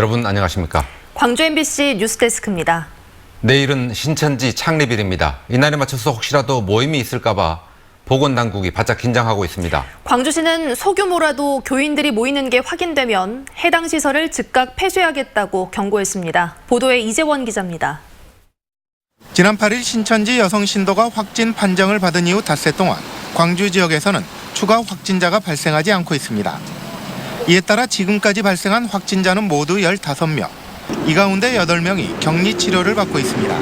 여러분 안녕하십니까? 광주 MBC 뉴스데스크입니다. 내일은 신천지 창립일입니다. 이날에 맞춰서 혹시라도 모임이 있을까 봐 보건당국이 바짝 긴장하고 있습니다. 광주시는 소규모라도 교인들이 모이는 게 확인되면 해당 시설을 즉각 폐쇄하겠다고 경고했습니다. 보도에 이재원 기자입니다. 지난 8일 신천지 여성 신도가 확진 판정을 받은 이후 닷새 동안 광주 지역에서는 추가 확진자가 발생하지 않고 있습니다. 이에 따라 지금까지 발생한 확진자는 모두 15명. 이 가운데 8명이 격리 치료를 받고 있습니다.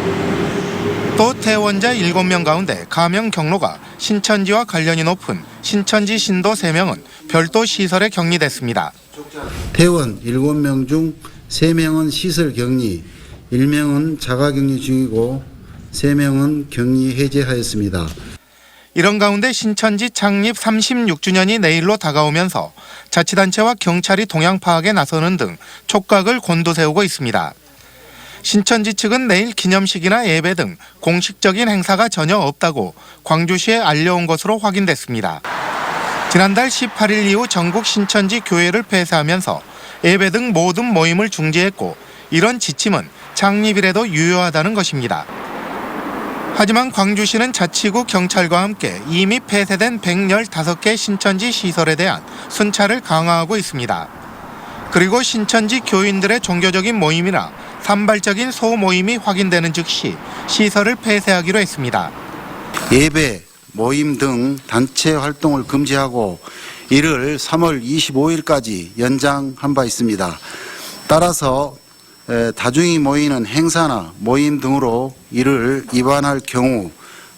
또 퇴원자 7명 가운데 감염 경로가 신천지와 관련이 높은 신천지 신도 3명은 별도 시설에 격리됐습니다. 퇴원 7명 중 3명은 시설 격리, 1명은 자가격리 중이고 3명은 격리 해제하였습니다. 이런 가운데 신천지 창립 36주년이 내일로 다가오면서 자치단체와 경찰이 동향 파악에 나서는 등 촉각을 곤두세우고 있습니다. 신천지 측은 내일 기념식이나 예배 등 공식적인 행사가 전혀 없다고 광주시에 알려온 것으로 확인됐습니다. 지난달 18일 이후 전국 신천지 교회를 폐쇄하면서 예배 등 모든 모임을 중지했고 이런 지침은 창립일에도 유효하다는 것입니다. 하지만 광주시는 자치구 경찰과 함께 이미 폐쇄된 115개 신천지 시설에 대한 순찰을 강화하고 있습니다. 그리고 신천지 교인들의 종교적인 모임이나 산발적인 소모임이 확인되는 즉시 시설을 폐쇄하기로 했습니다. 예배, 모임 등 단체 활동을 금지하고 이를 3월 25일까지 연장한 바 있습니다. 따라서 다중이 모이는 행사나 모임 등으로 이를 위반할 경우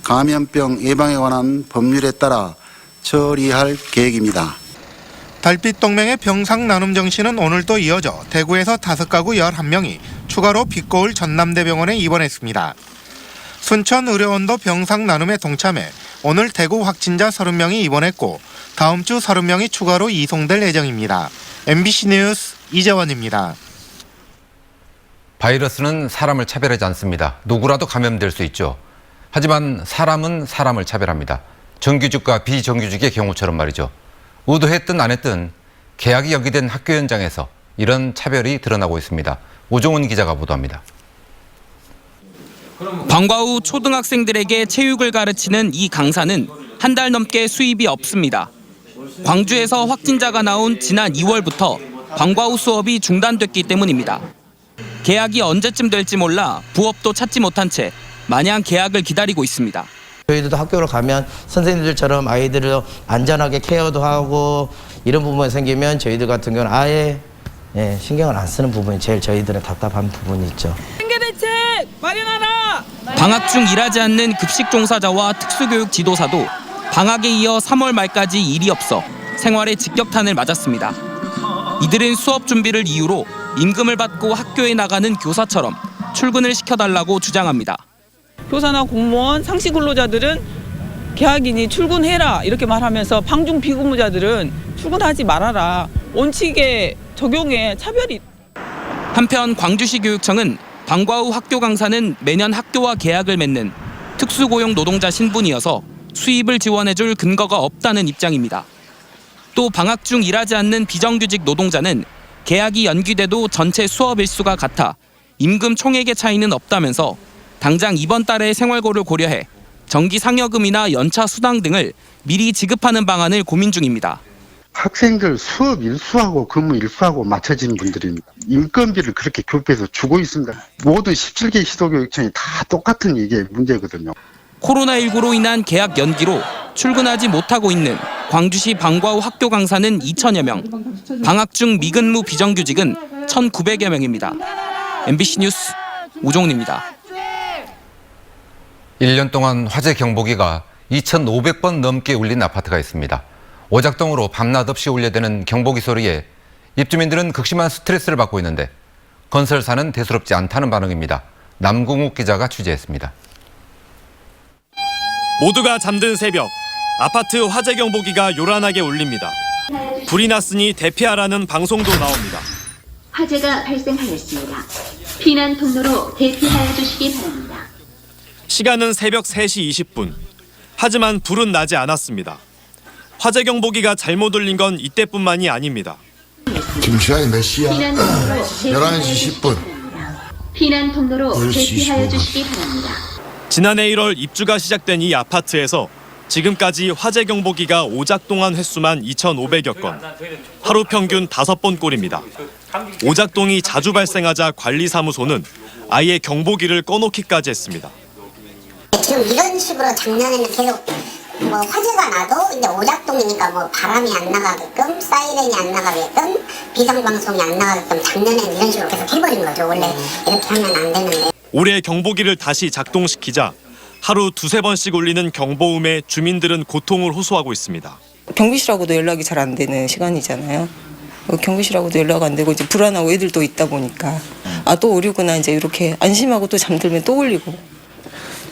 감염병 예방에 관한 법률에 따라 처리할 계획입니다. 달빛동맹의 병상 나눔 정신은 오늘도 이어져 대구에서 5가구 11명이 추가로 빛거울 전남대병원에 입원했습니다. 순천의료원도 병상 나눔에 동참해 오늘 대구 확진자 30명이 입원했고 다음 주 30명이 추가로 이송될 예정입니다. MBC 뉴스 이재원입니다. 바이러스는 사람을 차별하지 않습니다. 누구라도 감염될 수 있죠. 하지만 사람은 사람을 차별합니다. 정규직과 비정규직의 경우처럼 말이죠. 의도했든 안 했든 개학이 연기된 학교 현장에서 이런 차별이 드러나고 있습니다. 오종훈 기자가 보도합니다. 방과 후 초등학생들에게 체육을 가르치는 이 강사는 한 달 넘게 수입이 없습니다. 광주에서 확진자가 나온 지난 2월부터 방과 후 수업이 중단됐기 때문입니다. 개학이 언제쯤 될지 몰라 부업도 찾지 못한 채 마냥 개학을 기다리고 있습니다. 저희들도 학교를 가면 선생님들처럼 아이들을 안전하게 케어도 하고 이런 부분이 생기면 저희들 같은 경우는 아예 신경을 안 쓰는 부분이 제일 저희들은 답답한 부분이 있죠. 생계 대책 마련하라! 방학 중 일하지 않는 급식 종사자와 특수교육 지도사도 방학에 이어 3월 말까지 일이 없어 생활에 직격탄을 맞았습니다. 이들은 수업 준비를 이유로 임금을 받고 학교에 나가는 교사처럼 출근을 시켜달라고 주장합니다. 교사나 공무원, 상시 근로자들은 개학이니 출근해라 이렇게 말하면서 방중 비근무자들은 출근하지 말아라. 원칙에 적용해 차별이. 한편 광주시 교육청은 방과 후 학교 강사는 매년 학교와 계약을 맺는 특수고용 노동자 신분이어서 수입을 지원해줄 근거가 없다는 입장입니다. 또 방학 중 일하지 않는 비정규직 노동자는 계약이 연기돼도 전체 수업 일수가 같아 임금 총액의 차이는 없다면서 당장 이번 달에 생활고를 고려해 정기 상여금이나 연차 수당 등을 미리 지급하는 방안을 고민 중입니다. 학생들 수업 일수하고 근무 일수하고 맞춰지는 분들입니다. 인건비를 그렇게 교육부에서 주고 있습니다. 모든 17개 시도교육청이 다 똑같은 이게 문제거든요. 코로나19로 인한 개학 연기로 출근하지 못하고 있는 광주시 방과 후 학교 강사는 2천여 명, 방학 중 미근무 비정규직은 1,900여 명입니다. MBC 뉴스 오종훈입니다. 1년 동안 화재 경보기가 2,500번 넘게 울린 아파트가 있습니다. 오작동으로 밤낮 없이 울려대는 경보기 소리에 입주민들은 극심한 스트레스를 받고 있는데 건설사는 대수롭지 않다는 반응입니다. 남궁욱 기자가 취재했습니다. 모두가 잠든 새벽, 아파트 화재 경보기가 요란하게 울립니다. 불이 났으니 대피하라는 방송도 나옵니다. 화재가 발생하였습니다. 피난 통로로 대피하여 주시기 바랍니다. 시간은 새벽 3시 20분. 하지만 불은 나지 않았습니다. 화재 경보기가 잘못 울린 건 이때뿐만이 아닙니다. 지금 시간이 몇 시야? 비난 통로로 11시 10분. 비난 통로로 10시 대피하여 15분. 주시기 바랍니다. 지난해 1월 입주가 시작된 이 아파트에서 지금까지 화재 경보기가 오작동한 횟수만 2,500여 건. 하루 평균 5번 꼴입니다. 오작동이 자주 발생하자 관리사무소는 아예 경보기를 꺼놓기까지 했습니다. 지금 이런 식으로 작년에는 계속 뭐 화재가 나도 이제 오작동이니까 뭐 바람이 안 나가게끔 사이렌이 안 나가게끔 비상방송이 안 나가게끔 작년에는 이런 식으로 계속 해버린 거죠. 원래 이렇게 하면 안 되는데. 올해 경보기를 다시 작동시키자 하루 2-3번씩 울리는 경보음에 주민들은 고통을 호소하고 있습니다. 경비실하고도 연락이 잘 안 되는 시간이잖아요. 경비실하고도 연락 안 되고 이제 불안하고 애들도 있다 보니까 또 오류구나 이제 이렇게 안심하고 또 잠들면 또 울리고.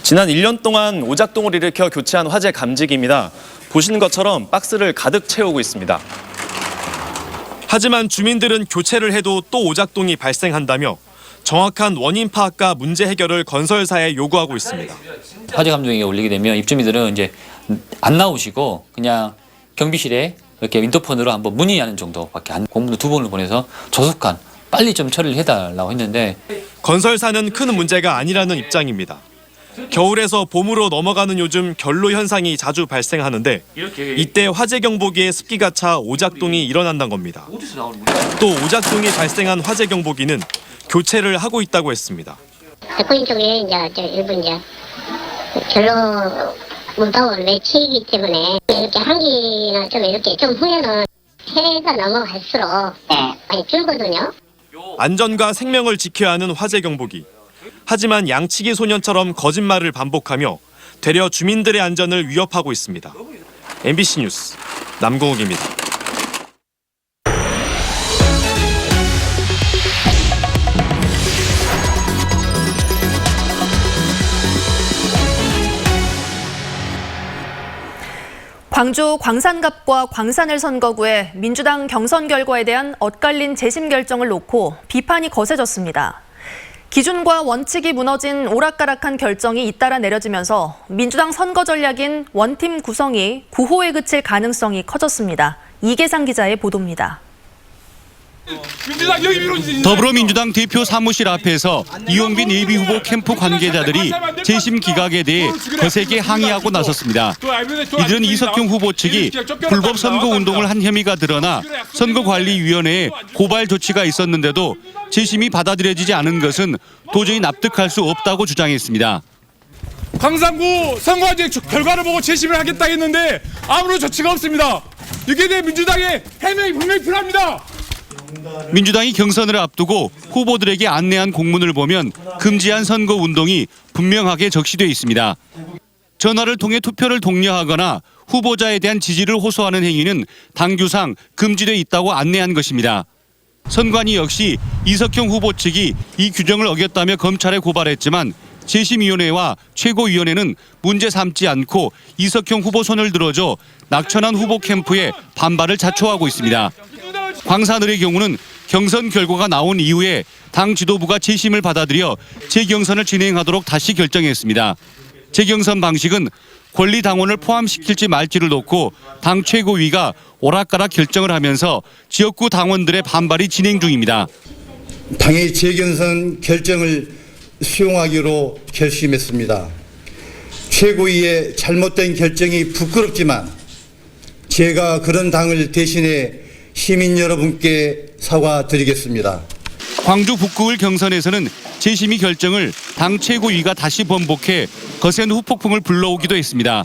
지난 1년 동안 오작동을 일으켜 교체한 화재 감지기입니다. 보시는 것처럼 박스를 가득 채우고 있습니다. 하지만 주민들은 교체를 해도 또 오작동이 발생한다며 정확한 원인 파악과 문제 해결을 건설사에 요구하고 있습니다. 화재 감지기가 울리게 되면 입주민들은 이제 안 나오시고 그냥 경비실에 이렇게 인터폰으로 한번 문의하는 정도밖에 안, 공문을 2번을 보내서 조속한 빨리 좀 처리를 해달라고 했는데 건설사는 큰 문제가 아니라는 입장입니다. 겨울에서 봄으로 넘어가는 요즘 결로 현상이 자주 발생하는데 이때 화재 경보기에 습기가 차 오작동이 일어난다는 겁니다. 또 오작동이 발생한 화재 경보기는 교체를 하고 있다고 했습니다. 백호인 쪽에 이제 일부 이제 결로 문턱을 외치기 때문에 이렇게 한기나 좀 이렇게 좀 후에는 해가 넘어갈수록 많이 줄거든요. 안전과 생명을 지켜야 하는 화재 경보기. 하지만 양치기 소년처럼 거짓말을 반복하며 되려 주민들의 안전을 위협하고 있습니다. MBC 뉴스 남궁욱입니다. 광주 광산갑과 광산을 선거구에 민주당 경선 결과에 대한 엇갈린 재심 결정을 놓고 비판이 거세졌습니다. 기준과 원칙이 무너진 오락가락한 결정이 잇따라 내려지면서 민주당 선거 전략인 원팀 구성이 구호에 그칠 가능성이 커졌습니다. 이계상 기자의 보도입니다. 더불어민주당 대표 사무실 앞에서 이용빈 예비후보 캠프 관계자들이 재심 기각에 대해 거세게 항의하고 나섰습니다. 이들은 이석경 후보 측이 불법 선거운동을 한 혐의가 드러나 선거관리위원회에 고발 조치가 있었는데도 재심이 받아들여지지 않은 것은 도저히 납득할 수 없다고 주장했습니다. 광산구 선거제 결과를 보고 재심을 하겠다 했는데 아무런 조치가 없습니다. 이게 대해 민주당의 해명이 분명히 필요합니다. 민주당이 경선을 앞두고 후보들에게 안내한 공문을 보면 금지한 선거 운동이 분명하게 적시돼 있습니다. 전화를 통해 투표를 독려하거나 후보자에 대한 지지를 호소하는 행위는 당규상 금지돼 있다고 안내한 것입니다. 선관위 역시 이석경 후보 측이 이 규정을 어겼다며 검찰에 고발했지만 재심위원회와 최고위원회는 문제 삼지 않고 이석경 후보 손을 들어줘 낙천한 후보 캠프에 반발을 자초하고 있습니다. 광산을의 경우는 경선 결과가 나온 이후에 당 지도부가 재심을 받아들여 재경선을 진행하도록 다시 결정했습니다. 재경선 방식은 권리당원을 포함시킬지 말지를 놓고 당 최고위가 오락가락 결정을 하면서 지역구 당원들의 반발이 진행 중입니다. 당의 재경선 결정을 수용하기로 결심했습니다. 최고위의 잘못된 결정이 부끄럽지만 제가 그런 당을 대신해 시민 여러분께 사과드리겠습니다. 광주 북구을 경선에서는 재심의 결정을 당 최고위가 다시 번복해 거센 후폭풍을 불러오기도 했습니다.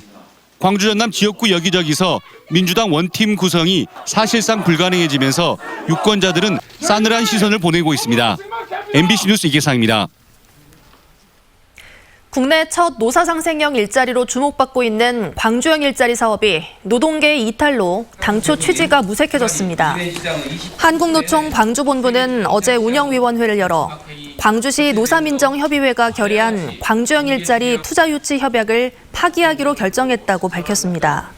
광주 전남 지역구 여기저기서 민주당 원팀 구성이 사실상 불가능해지면서 유권자들은 싸늘한 시선을 보내고 있습니다. MBC 뉴스 이계상입니다. 국내 첫 노사상생형 일자리로 주목받고 있는 광주형 일자리 사업이 노동계의 이탈로 당초 취지가 무색해졌습니다. 한국노총 광주본부는 어제 운영위원회를 열어 광주시 노사민정협의회가 결의한 광주형 일자리 투자유치 협약을 파기하기로 결정했다고 밝혔습니다.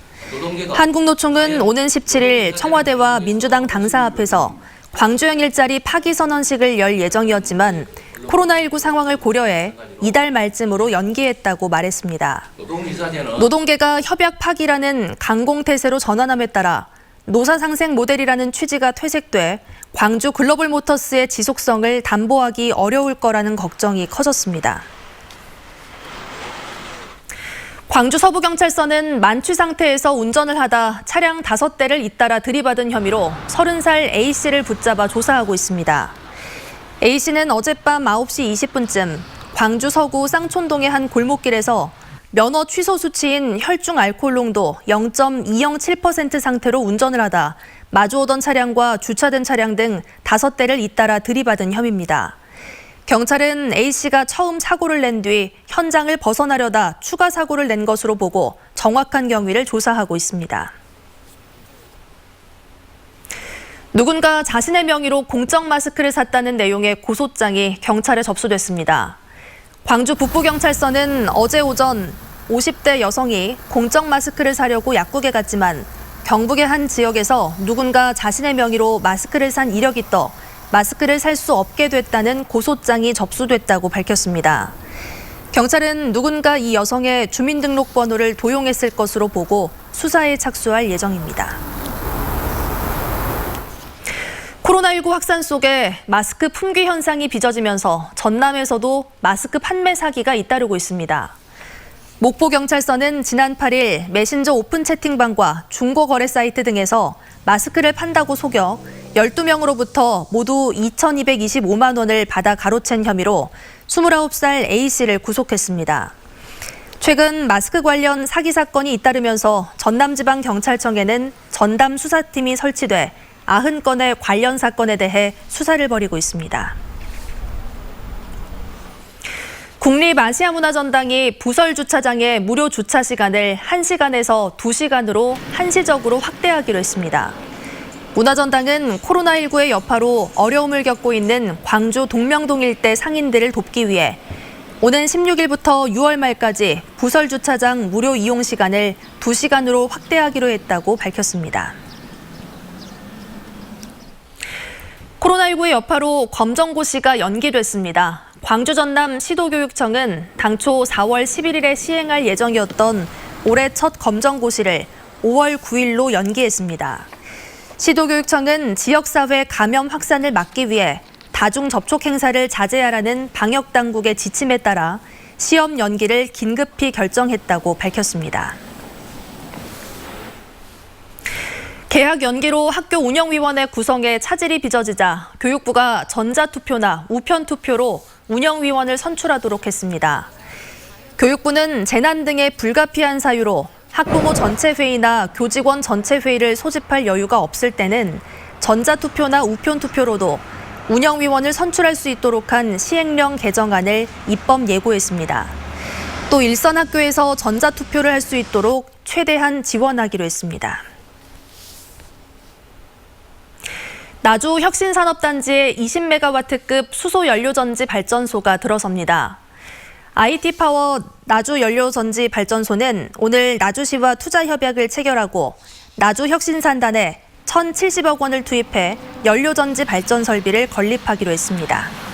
한국노총은 오는 17일 청와대와 민주당 당사 앞에서 광주형 일자리 파기 선언식을 열 예정이었지만 코로나19 상황을 고려해 이달 말쯤으로 연기했다고 말했습니다. 노동계가 협약 파기라는 강공태세로 전환함에 따라 노사상생 모델이라는 취지가 퇴색돼 광주 글로벌모터스의 지속성을 담보하기 어려울 거라는 걱정이 커졌습니다. 광주 서부경찰서는 만취 상태에서 운전을 하다 차량 5대를 잇따라 들이받은 혐의로 30살 A씨를 붙잡아 조사하고 있습니다. A씨는 어젯밤 9시 20분쯤 광주 서구 쌍촌동의 한 골목길에서 면허 취소 수치인 혈중 알코올 농도 0.207% 상태로 운전을 하다 마주오던 차량과 주차된 차량 등 5대를 잇따라 들이받은 혐의입니다. 경찰은 A씨가 처음 사고를 낸 뒤 현장을 벗어나려다 추가 사고를 낸 것으로 보고 정확한 경위를 조사하고 있습니다. 누군가 자신의 명의로 공적 마스크를 샀다는 내용의 고소장이 경찰에 접수됐습니다. 광주 북부경찰서는 어제 오전 50대 여성이 공적 마스크를 사려고 약국에 갔지만 경북의 한 지역에서 누군가 자신의 명의로 마스크를 산 이력이 떠 마스크를 살 수 없게 됐다는 고소장이 접수됐다고 밝혔습니다. 경찰은 누군가 이 여성의 주민등록번호를 도용했을 것으로 보고 수사에 착수할 예정입니다. 코로나19 확산 속에 마스크 품귀 현상이 빚어지면서 전남에서도 마스크 판매 사기가 잇따르고 있습니다. 목포경찰서는 지난 8일 메신저 오픈 채팅방과 중고거래 사이트 등에서 마스크를 판다고 속여 12명으로부터 모두 2,225만 원을 받아 가로챈 혐의로 29살 A씨를 구속했습니다. 최근 마스크 관련 사기 사건이 잇따르면서 전남지방경찰청에는 전담 수사팀이 설치돼 90건의 관련 사건에 대해 수사를 벌이고 있습니다. 국립아시아문화전당이 부설주차장의 무료 주차 시간을 1시간에서 2시간으로 한시적으로 확대하기로 했습니다. 문화전당은 코로나19의 여파로 어려움을 겪고 있는 광주 동명동 일대 상인들을 돕기 위해 오는 16일부터 6월 말까지 부설주차장 무료 이용 시간을 2시간으로 확대하기로 했다고 밝혔습니다. 코로나19의 여파로 검정고시가 연기됐습니다. 광주 전남 시도교육청은 당초 4월 11일에 시행할 예정이었던 올해 첫 검정고시를 5월 9일로 연기했습니다. 시도교육청은 지역사회 감염 확산을 막기 위해 다중 접촉 행사를 자제하라는 방역당국의 지침에 따라 시험 연기를 긴급히 결정했다고 밝혔습니다. 개학 연기로 학교 운영위원회 구성에 차질이 빚어지자 교육부가 전자투표나 우편투표로 운영위원을 선출하도록 했습니다. 교육부는 재난 등의 불가피한 사유로 학부모 전체 회의나 교직원 전체 회의를 소집할 여유가 없을 때는 전자투표나 우편투표로도 운영위원을 선출할 수 있도록 한 시행령 개정안을 입법 예고했습니다. 또 일선 학교에서 전자투표를 할 수 있도록 최대한 지원하기로 했습니다. 나주 혁신산업단지에 20메가와트급 수소연료전지 발전소가 들어섭니다. IT파워 나주연료전지 발전소는 오늘 나주시와 투자협약을 체결하고 나주혁신산단에 1,070억 원을 투입해 연료전지 발전 설비를 건립하기로 했습니다.